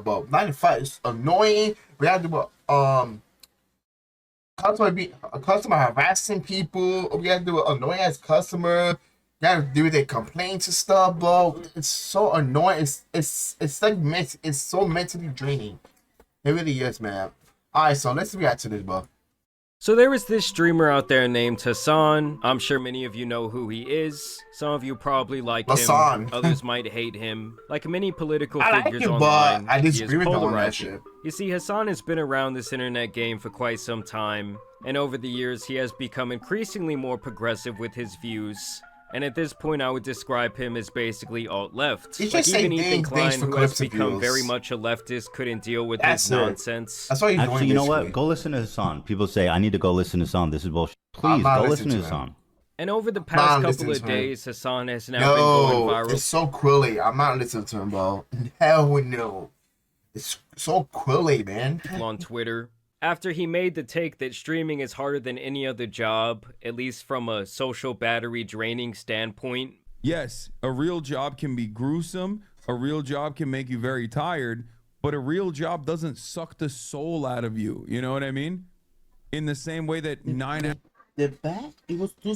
but 9 to 5 is annoying. We have to a customer harassing people. We have to do an annoying ass customer. You have to do their complaints and stuff, bro. It's so annoying. It's like it's so mentally draining. It really is, man. All right, so let's react to this, bro. So there is this streamer out there named Hassan. I'm sure many of you know who he is. Some of you probably like Hassan. him. Others might hate him. Like many political I like figures him, online, but I he is disagree with him on that polarizing. shit. You see, Hassan has been around this internet game for quite some time, and over the years he has become increasingly more progressive with his views. And at this point, I would describe him as basically alt-left. He's Like just even saying Ethan things Klein, for who has clips and become views. very much a leftist, couldn't deal with That's his it. nonsense. That's all he's Actually, doing. you know what? basically. Go listen to Hassan. People say, I need to go listen to Hassan. This is bullshit. Please, not go listening listen to to him. Hassan. And over the Nah, past I'm couple listening of to him. days, Hassan has now been going No, viral. it's so quilly. I'm not listening to him, bro. Hell no. It's so quilly, man. On Twitter after he made the take that streaming is harder than any other job, at least from a social battery draining standpoint. Yes, a real job can be gruesome, a real job can make you very tired, but a real job doesn't suck the soul out of you. You know what I mean? In the same way that The back, it was too.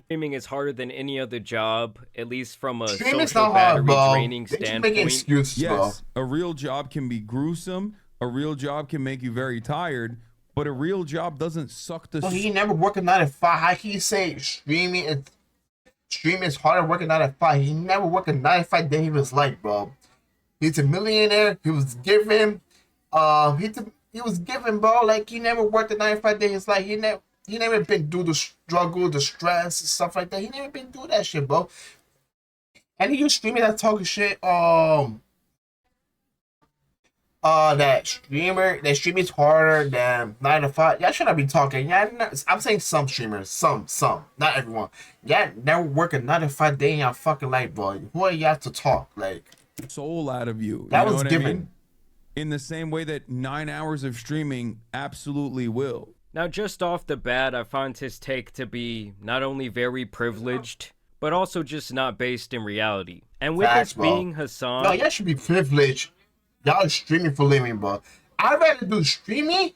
Streaming is harder than any other job, at least from a Streaming's social not hard, battery bro. draining They keep making standpoint. excuses, bro. yes, a real job can be gruesome, a real job can make you very tired, but a real job doesn't suck the So soul. he never worked a 9 to 5. How can you say streaming is harder working 9 to 5? He never worked a 9 to 5 day he was like, bro. He's a millionaire. He was given, he was given, bro. Like he never worked a 9 to 5 day. It's like he never been through the struggle, the stress, and stuff like that. He never been through that shit, bro. And he was streaming that talking shit. That streaming is harder than 9 to 5. Y'all should not be talking. Yeah, I'm saying some streamers, some, not everyone. Yeah, never work a 9 to 5 day in your fucking life, bro. Who are y'all to talk? Like Soul out of you. that You know was what I given. mean? In the same way that 9 hours of streaming absolutely will. Now, just off the bat, I find his take to be not only very privileged, but also just not based in reality. And with Facts, this bro. being Hassan, No, y'all should be privileged. Y'all streaming for living, bro. I'd rather do streaming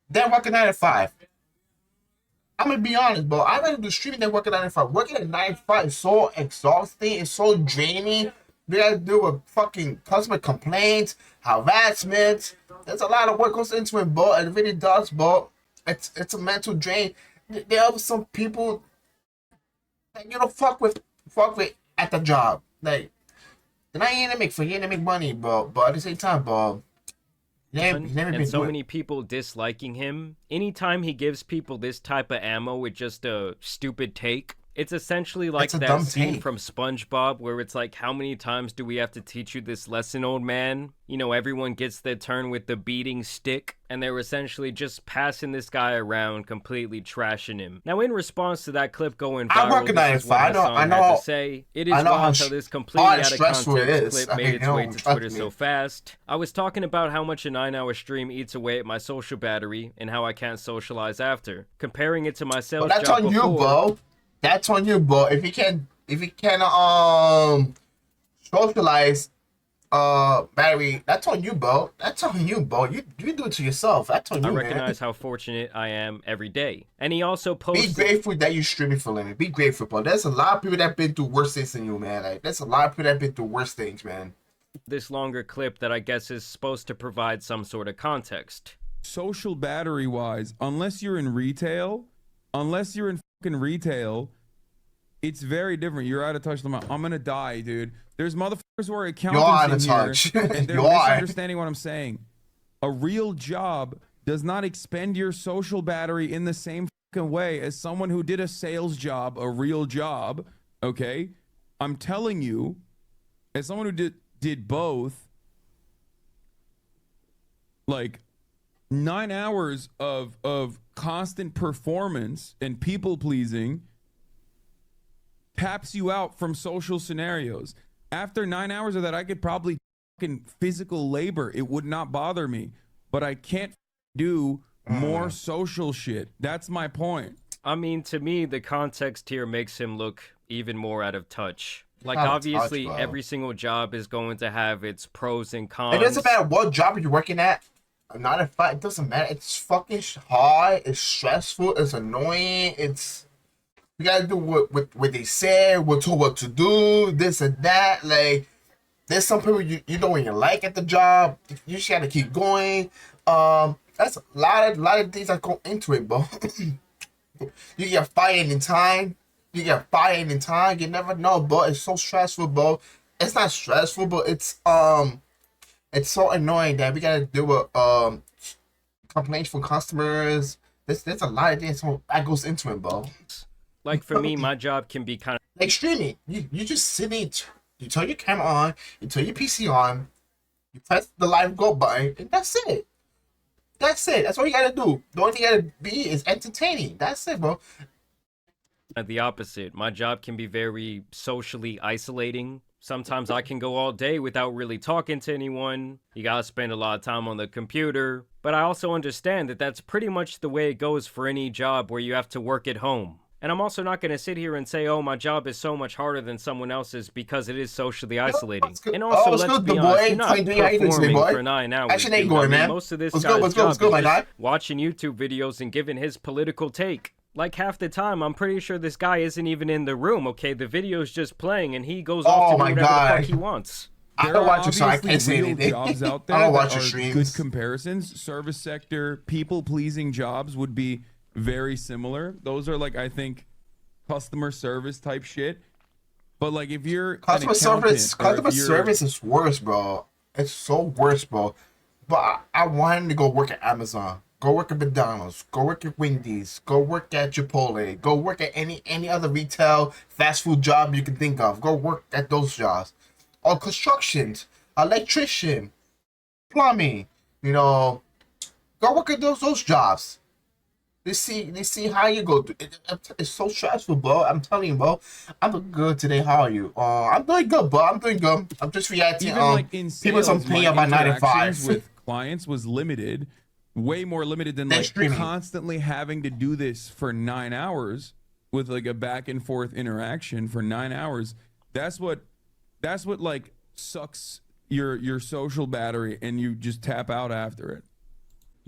than working 9 to 5. I'm gonna be honest, bro. I'd rather do streaming than working 9 to 5. Working at 9 to 5 is so exhausting. It's so draining. We gotta do with fucking customer complaints, harassment. There's a lot of work goes into it, bro. It really does, bro. It's a mental drain. There are some people that you don't fuck with at the job. Like they're not here to make money, bro. But at the same time, bro, he never and been so doing. many people disliking him. Anytime he gives people this type of ammo with just a stupid take, it's essentially like It's a that dumb scene take. from SpongeBob where it's like, how many times do we have to teach you this lesson, old man? You know, everyone gets their turn with the beating stick, and they're essentially just passing this guy around, completely trashing him. Now, in response to that clip going I viral, work at this is what 9 to 5. Hassan I know had how- to say. It is I know how wild how sh- this completely hard and out of stressful it context is. clip I made mean, its no, way to trust Twitter me. so fast. I was talking about how much a 9-hour stream eats away at my social battery and how I can't socialize after. Comparing it to my sales But that's job on you, before, bro. That's on you, bro. If you can socialize Barry, that's on you, bro. That's on you, bro. You do it to yourself. That's on I you, man. recognize how fortunate I am every day. And he also Be posted grateful that you're streaming for living. Be grateful, bro. There's a lot of people that been through worse things than you, man. Like there's a lot of people that been through worse things, man. this longer clip that I guess is supposed to provide some sort of context. Social battery wise, unless you're in retail, it's very different. You're out of touch. I'm gonna die, dude. There's motherfuckers who are accountants You're out of in touch. here, and they're You are. misunderstanding what I'm saying. A real job does not expend your social battery in the same fucking way as someone who did a sales job, a real job. Okay, I'm telling you, as someone who did both, like 9 hours of constant performance and people pleasing taps you out from social scenarios. After 9 hours of that, I could probably fucking physical labor. It would not bother me, but I can't do more social shit. That's my point. I mean, to me, the context here makes him look even more out of touch. Like, Out of obviously, touch, bro. every single job is going to have its pros and cons. It doesn't matter what job you're working at. Not if it doesn't matter. It's fucking hard. It's stressful. It's annoying. It's you gotta do what they say. What to do. This and that. Like there's some people you don't even like at the job. You just gotta keep going. That's a lot of things that go into it, bro. You get fired in time. You never know, bro. It's so stressful, bro. It's not stressful, but it's so annoying that we gotta deal with complaints from customers. There's a lot of things that goes into it, bro. Like, for me, my job can be kind of Like streaming, you just sitting. You turn your camera on. You turn your PC on. You press the live go button, and that's it. That's it. That's all you gotta do. The only thing you gotta be is entertaining. That's it, bro. the opposite. My job can be very socially isolating. Sometimes I can go all day without really talking to anyone. You gotta spend a lot of time on the computer. But I also understand that that's pretty much the way it goes for any job where you have to work at home. And I'm also not going to sit here and say, oh, my job is so much harder than someone else's because it is socially isolating. And also, let's be honest, you're not performing for 9 hours. Actually, ain't dude. going, I mean, man. most of this Let's guy's go, job my is guy. just watching YouTube videos and giving his political take. Like, half the time, I'm pretty sure this guy isn't even in the room, okay? The video's just playing, and he goes off to do whatever the fuck he wants. I don't watch your so I obviously can't say real anything. jobs out there I don't that watch your are streams. good comparisons. Service sector, people-pleasing jobs would be very similar. Those are like, I think, customer service type shit. But like if you're Customer service is worse, bro. It's so worse, bro. But I wanted to go work at Amazon, go work at McDonald's, go work at Wendy's, go work at Chipotle, go work at any other retail fast food job you can think of. Go work at those jobs. Or constructions, electrician, plumbing, go work at those jobs. They see how you go through. It's so stressful, bro. I'm telling you, bro. I'm doing good today. How are you? I'm doing good, bro. I'm doing good. I'm just reacting. Even like in people sales, paying my about 9 to 5 interactions with clients was limited, way more limited than like streaming. constantly having to do this for 9 hours with like a back and forth interaction for 9 hours. That's what like sucks your social battery, and you just tap out after it.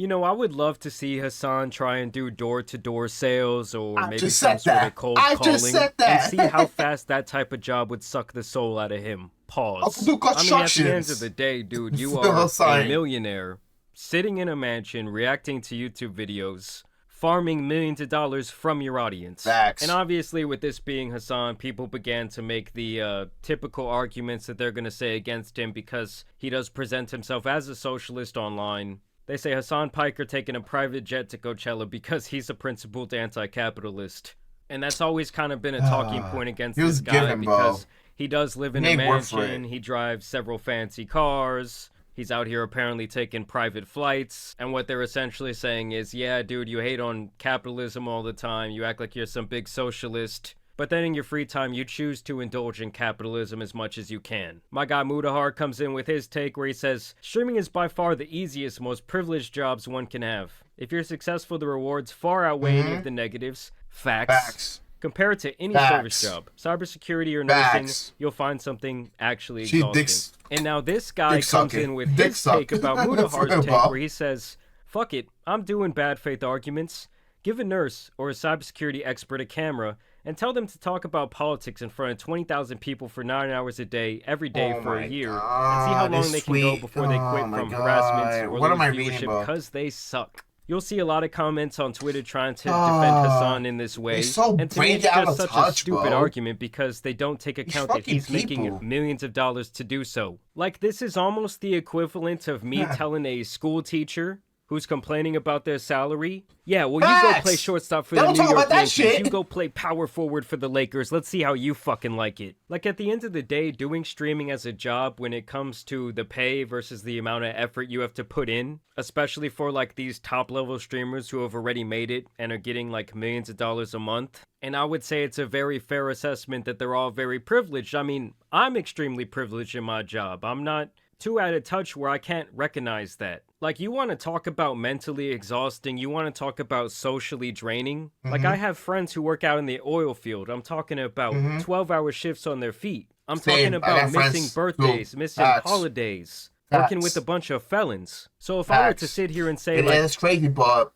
I would love to see Hassan try and do door-to-door sales or I maybe just some said sort that. of cold I calling just said and that. see how fast that type of job would suck the soul out of him. Pause. I could do I mean, at the end constructions. of the day, dude, you No, are sorry. a millionaire, sitting in a mansion, reacting to YouTube videos, farming millions of dollars from your audience. Facts. And obviously, with this being Hassan, people began to make the typical arguments that they're going to say against him because he does present himself as a socialist online. They say Hassan Piker taking a private jet to Coachella because he's a principled anti-capitalist. And that's always kind of been a talking point against He was this guy giving, bro. because he does live in He a ain't worth mansion, it. he drives several fancy cars, he's out here apparently taking private flights, and what they're essentially saying is, yeah, dude, you hate on capitalism all the time, you act like you're some big socialist, but then in your free time, you choose to indulge in capitalism as much as you can. My guy Mudahar comes in with his take where he says, streaming is by far the easiest, most privileged jobs one can have. If you're successful, the rewards far outweigh any of the negatives. Facts. Compare it to any service job, cybersecurity or nursing, you'll find something actually exhausting. And now this guy comes in with his take about Mudahar's take where he says, fuck it, I'm doing bad faith arguments. Give a nurse or a cybersecurity expert a camera and tell them to talk about politics in front of 20,000 people for 9 hours a day, every day for a year, and see how long they can go before they quit from harassment or lose viewership because they suck. You'll see a lot of comments on Twitter trying to defend Hassan in this way, and to me it's just such a stupid argument because they don't take account that he's making millions of dollars to do so. Like, this is almost the equivalent of me telling a school teacher who's complaining about their salary? Yeah, well, you go Facts. play shortstop for They the don't New talk York about that Yankees. shit. You go play power forward for the Lakers. Let's see how you fucking like it. Like, at the end of the day, doing streaming as a job when it comes to the pay versus the amount of effort you have to put in, especially for, like, these top-level streamers who have already made it and are getting, like, millions of dollars a month. And I would say it's a very fair assessment that they're all very privileged. I mean, I'm extremely privileged in my job. I'm not too out of touch where I can't recognize that. Like, you want to talk about mentally exhausting, you want to talk about socially draining. Like, I have friends who work out in the oil field. I'm talking about 12-hour shifts on their feet. I'm Same. talking I about got friends missing too. birthdays, missing Facts. holidays, working with a Facts. bunch of felons. So if I were to Facts. sit here and say, And like, it's crazy, but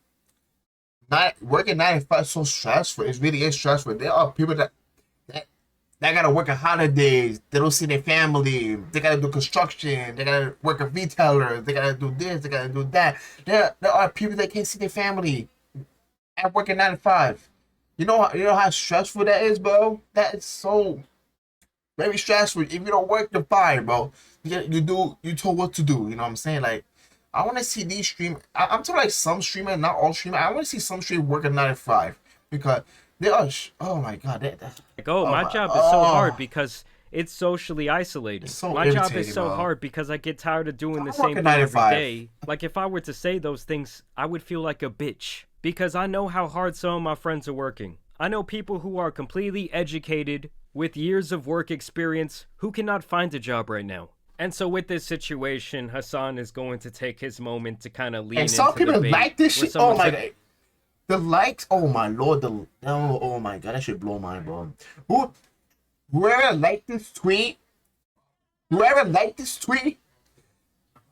working 9 to 5 is so stressful. It really is stressful. There are people that gotta work on holidays. They don't see their family. They gotta do construction. They gotta work a retailer. They gotta do this. They gotta do that. There are people that can't see their family at working 9 to 5. You know how stressful that is, bro. That is so very stressful. If you don't work, you're fired, bro. You told what to do. You know what I'm saying? Like, I want to see these streamers. I'm talking like some streamers, not all streamers. I want to see some streamers working 9 to 5 because they are. Oh my god, my job is so hard because it's socially isolating. It's so My job is irritating, so bro. hard because I get tired of doing the I'm same working thing 9 to every 5. day. Like, if I were to say those things, I would feel like a bitch because I know how hard some of my friends are working. I know people who are completely educated with years of work experience who cannot find a job right now. And so with this situation, Hassan is going to take his moment to kind of lean And some into people the bait like this where shit. Oh someone my said- god. The likes, oh my lord, oh my god, that should blow my mind, bro. Whoever liked this tweet,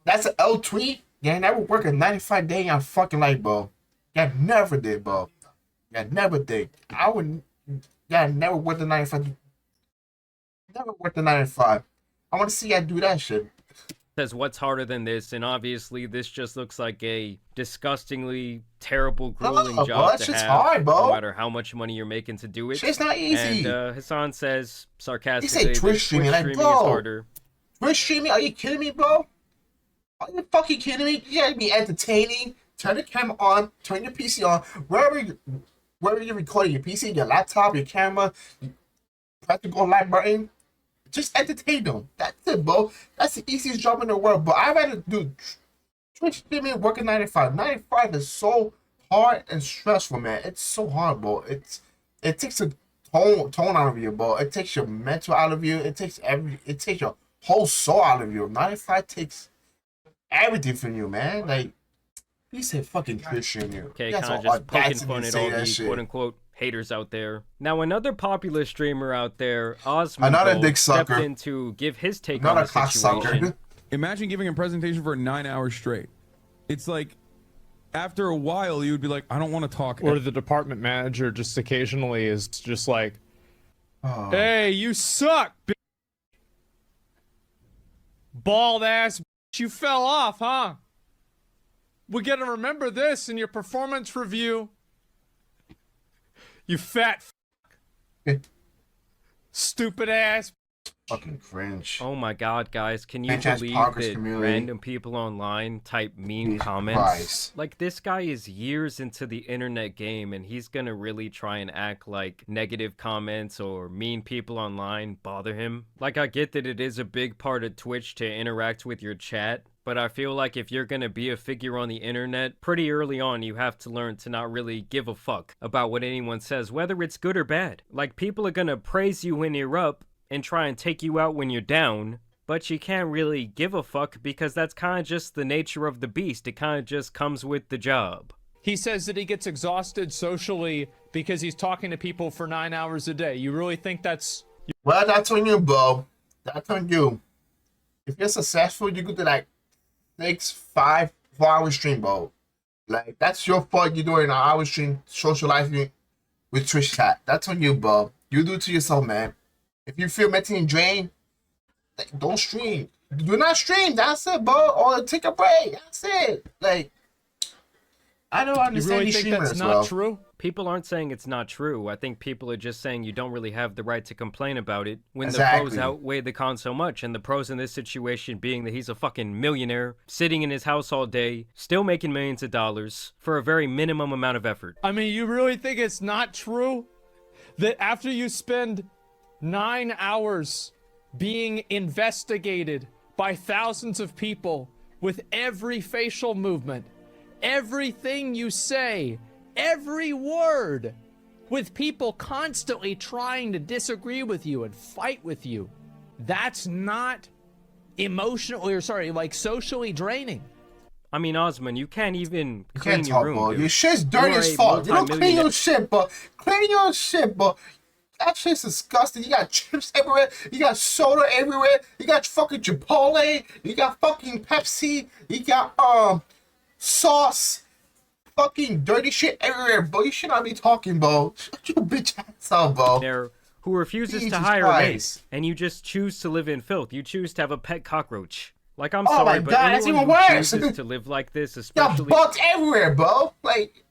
that's an L tweet. Yeah, never work a 95 day in your fucking life, bro. Yeah, never did, bro. Yeah, never did. I would. Yeah, never worked the 95. Never worked the 95. I want to see you do that shit. says what's harder than this, and obviously this just looks like a disgustingly terrible, grueling bro, job that to shit's have, hard, bro. no matter how much money you're making to do it. Shit's not easy. And Hassan says sarcastically, Twitch that streaming, like, is bro. harder. Twitch streaming? Are you kidding me, bro? Are you fucking kidding me? You gotta be entertaining. Turn the camera on. Turn your PC on. Wherever you're recording, your PC, your laptop, your camera, you press the go live button. Just entertain them. That's it, bro. That's the easiest job in the world. But I'd rather do Twitch streaming, working 95. 95 is so hard and stressful, man. It's so hard, bro. It takes a tone out of you, bro. It takes your mental out of you. It takes your whole soul out of you. 95 takes everything from you, man. Like, he said fucking Christian you. Okay, That's kind of all just poking audacity fun to at say all that the shit. quote-unquote haters out there. Now, another popular streamer out there, Osmond, Another dick stepped sucker. in to give his take Another on the cocksucker. situation. Imagine giving a presentation for 9 hours straight. It's like, after a while, you would be like, I don't want to talk. Or the department manager just occasionally is just like, Oh. hey, you suck, bitch. Bald ass bitch, you fell off, huh? We're gonna remember this in your performance review. You fat stupid ass. Fucking cringe. Oh my god, guys, can you Franchise believe Parker's that community. random people online type mean Jesus comments? Christ. Like, this guy is years into the internet game and he's gonna really try and act like negative comments or mean people online bother him. Like, I get that it is a big part of Twitch to interact with your chat, but I feel like if you're gonna be a figure on the internet, pretty early on you have to learn to not really give a fuck about what anyone says, whether it's good or bad. Like, people are gonna praise you when you're up and try and take you out when you're down, but you can't really give a fuck because that's kind of just the nature of the beast. It kind of just comes with the job. He says that he gets exhausted socially because he's talking to people for 9 hours a day. You really think that's... Well, that's on you, bro. That's on you. If you're successful, you go to like 4 hour stream, bro. Like, that's your fault. You're doing an hour stream socializing with Twitch chat. That's on you, bro. You do it to yourself, man. If you feel mentally drained, like, don't stream. Do not stream. That's it, bro. Or take a break. That's it. Like, I don't You understand really these think streamers, that's not bro. true? People aren't saying it's not true. I think people are just saying you don't really have the right to complain about it when the pros Exactly. outweigh the cons so much. And the pros in this situation being that he's a fucking millionaire, sitting in his house all day, still making millions of dollars for a very minimum amount of effort. I mean, you really think it's not true that after you spend 9 hours being investigated by thousands of people with every facial movement, everything you say, every word, with people constantly trying to disagree with you and fight with you, that's not emotionally, or sorry, like socially draining? I mean, Osman, you can't even You clean can't your talk, room, bro. dude. Your shit's dirty You are as a fuck. You don't clean multi-millionaire. your shit, but clean your shit, but that shit's disgusting. You got chips everywhere. You got soda everywhere. You got fucking Chipotle. You got fucking Pepsi. You got sauce. Fucking dirty shit everywhere, bro. You should not be talking, bro. Shut your bitch ass up, bro. There who refuses to Jesus hire a maid, Christ. and you just choose to live in filth. You choose to have a pet cockroach. Like, I'm Oh my sorry, but God, that's anyone even who worse. chooses to live like this, You got especially bugs everywhere, bro. Like,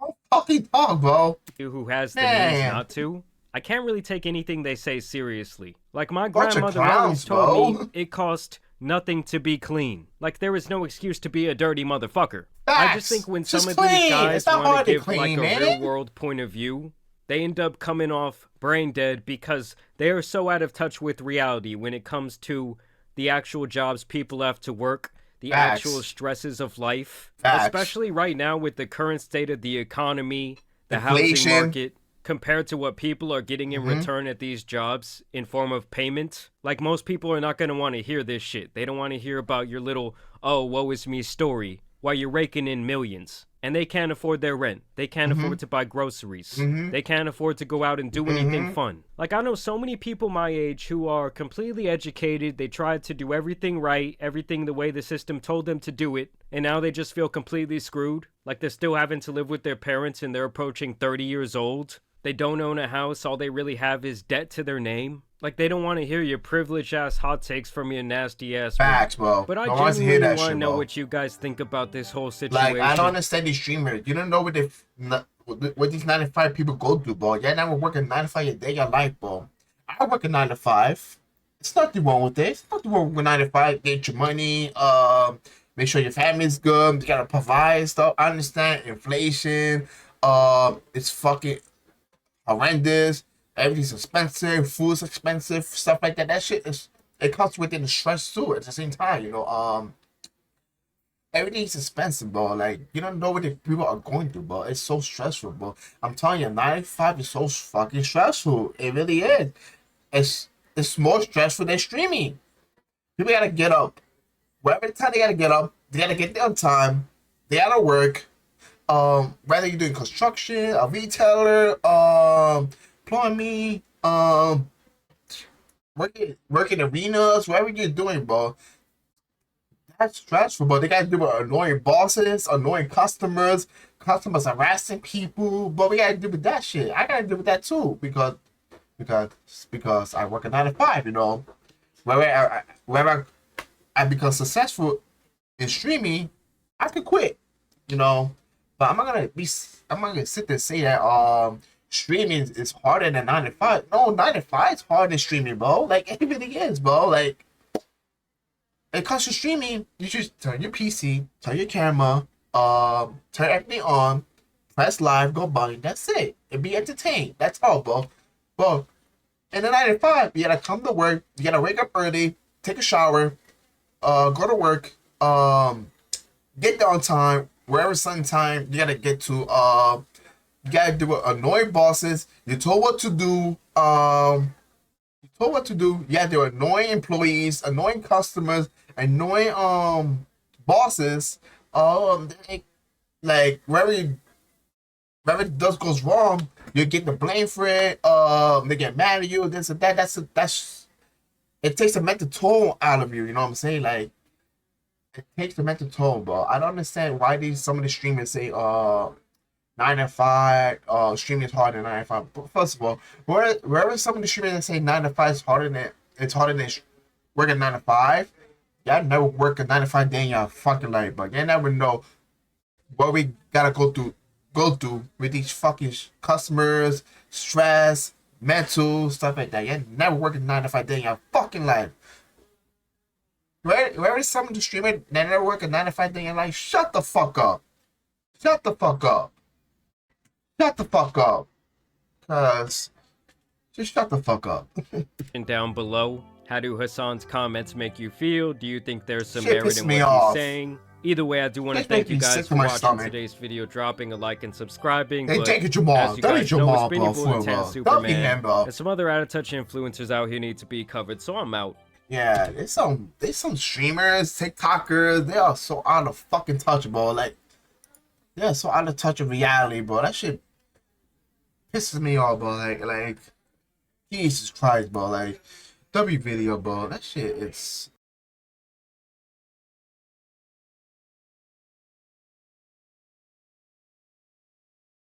don't fucking talk, bro. you who has the Man. means not to, I can't really take anything they say seriously. Like, my Bunch of grandmother clowns, always told bro. me it cost nothing to be clean. Like, there is no excuse to be a dirty motherfucker. I just Facts. think when Just some of clean. these guys It's not want hard to to give like clean, a man. real world point of view, they end up coming off brain dead because they are so out of touch with reality when it comes to the actual jobs people have to work, the Facts. actual stresses of life, Facts. especially right now with the current state of the economy, the Inflation. housing market, compared to what people are getting in return at these jobs in form of payment. Like, most people are not going to want to hear this shit. They don't want to hear about your little, oh, woe is me story while you're raking in millions. And they can't afford their rent. They can't afford to buy groceries. They can't afford to go out and do anything fun. Like, I know so many people my age who are completely educated. They tried to do everything right, everything the way the system told them to do it. And now they just feel completely screwed. Like, they're still having to live with their parents and they're approaching 30 years old. They don't own a house. All they really have is debt to their name. Like, they don't want to hear your privileged ass hot takes from your nasty ass. Facts, bro. But I No one wants to hear genuinely that want to shit, know bro. what you guys think about this whole situation. Like, I don't understand these streamers. You don't know what these 9 to 5 people go through, bro. Yeah, now we're working 9 to 5 a day of your life, bro. I work a 9 to 5. It's nothing wrong with this. It's nothing wrong with 9 to 5. Get your money. Make sure your family's good. You gotta provide stuff. I understand inflation. It's fucking horrendous. Everything's expensive. Food's expensive. Stuff like that. That shit is. It comes within the stress too. At the same time, you know. Everything's expensive, bro. Like, you don't know what the people are going through, bro. It's so stressful, bro. I'm telling you, 9 to 5 is so fucking stressful. It really is. It's more stressful than streaming. People gotta get up. Whatever time they gotta get up, they gotta get there on time. They gotta work. Whether you're doing construction, a retailer, plumbing, working arenas, whatever you're doing, bro. That's stressful, but they gotta deal with annoying bosses, annoying customers harassing people. But we gotta deal with that shit. I gotta deal with that too because I work a 9 to 5. You know, wherever I become successful in streaming, I could quit. You know, but I'm not gonna sit there and say that streaming is harder than 9 to 5. No, 9 to 5 is harder than streaming, bro. Like, it really is, bro. Like. When it comes to streaming, you just turn your PC, turn your camera, turn everything on, press live, go button. That's it. And be entertained. That's all, bro. Bro, in the 9 to 5, you gotta come to work, you gotta wake up early, take a shower, go to work, get there on time, wherever certain time you gotta get to, you gotta do it. Annoying bosses, you're told what to do, Yeah, there are annoying employees, annoying customers, annoying bosses. Like wherever does goes wrong, you get the blame for it. They get mad at you. This and that. That's it takes a mental toll out of you. You know what I'm saying? Like, it takes a mental toll, bro. I don't understand why some of the streamers say 9 to 5, streaming is harder than 9 to 5. But first of all, wherever some of the streamers that say 9 to 5 is harder than working 9 to 5, y'all never work a 9 to 5 day in your fucking life, but you never know what we gotta go through go through with these fucking customers, stress, mental stuff like that. You're never working 9 to 5 day in your fucking life. Where is someone to stream it? They never work a 9 to 5 day in your life. Shut the fuck up. Shut the fuck up. Shut the fuck up. Cause just shut the fuck up. And down below, how do Hassan's comments make you feel? Do you think there's some Shit merit pissed in me what off. he's saying? Either way, I do want to Shit thank make you me guys sick for to my watching stomach. today's video, dropping a like and subscribing. Hey, but take it, Jamal. as you Don't be guys know, Jamal, it's Benny bro, Blue for and Tan real. Don't be Superman, him, bro. and some other out-of-touch influencers out here need to be covered, so I'm out. Yeah, there's some streamers, TikTokers, they are so out of fucking touch, bro. Like, they're so out of touch of reality, bro. That shit pisses me off, bro. Like, Jesus Christ, bro. Like, W video, bro. That shit, it's